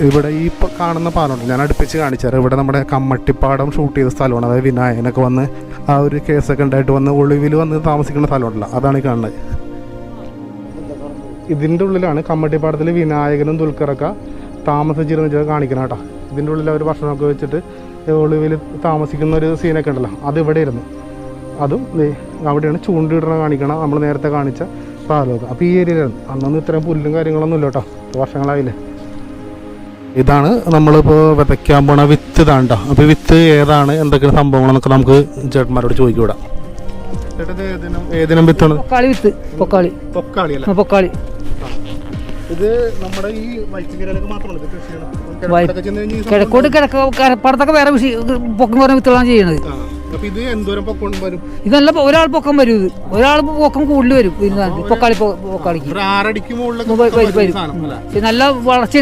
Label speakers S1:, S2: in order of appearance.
S1: ഇവിടെ ഈ കാണുന്ന പാലമുണ്ട്, ഞാൻ അടുപ്പിച്ച് കാണിച്ചാറ്. ഇവിടെ നമ്മുടെ കമ്മട്ടിപ്പാടം ഷൂട്ട് ചെയ്ത സ്ഥലമാണ്. അതായത് വിനായകനൊക്കെ വന്ന് ആ ഒരു കേസൊക്കെ ഉണ്ടായിട്ട് വന്ന് ഒളിവിൽ വന്ന് താമസിക്കുന്ന സ്ഥലമുണ്ടല്ലോ, അതാണ് ഈ കാണുന്നത്. ഇതിൻ്റെ ഉള്ളിലാണ് കമ്മട്ടിപ്പാടത്തിൽ വിനായകനും ദുൽഖറൊക്കെ താമസിച്ചിരുന്ന കാണിക്കണം കേട്ടോ. ഇതിൻ്റെ ഉള്ളിൽ അവർ ഭക്ഷണമൊക്കെ വെച്ചിട്ട് ഒളിവിൽ താമസിക്കുന്ന ഒരു സീനൊക്കെ ഉണ്ടല്ലോ, അത് ഇവിടെ ഇരുന്നു. അതും അവിടെയാണ് ചൂണ്ടിടണം കാണിക്കണം, നമ്മൾ നേരത്തെ കാണിച്ച പാലമൊക്കെ. അപ്പോൾ ഈ ഏരിയയിലാണ്. അന്നൊന്നും ഇത്രയും പുല്ലും കാര്യങ്ങളൊന്നും ഇല്ല കേട്ടോ, വർഷങ്ങളായില്ലേ. ഇതാണ് നമ്മളിപ്പോൾ വിതയ്ക്കാൻ പോണ വിത്ത്. ഇതാണ് കേട്ടോ. അപ്പോൾ വിത്ത് ഏതാണ്, എന്തൊക്കെയാണ് സംഭവങ്ങളെന്നൊക്കെ നമുക്ക് ചേട്ടന്മാരോട് ചോദിക്കൂടാ. ഏതിനും വിത്താണ്? പൊക്കാളി അല്ല, പൊക്കാളി. ഇത് നമ്മുടെ ഈ വൈറ്റിക്കരയിലൊക്കെ മാത്രമാണ്
S2: കിഴക്കോട്ട് കരപ്പാടത്തൊക്കെ വേറെ പൊക്കം കുറഞ്ഞ വിത്തുകളാണ് ചെയ്യണത്. ഇതല്ല ഒരാൾ പൊക്കം വരും, ഇത് ഒരാൾ പൊക്കം കൂടുതൽ വരും. പൊക്കാളിക്ക് നല്ല വളർച്ച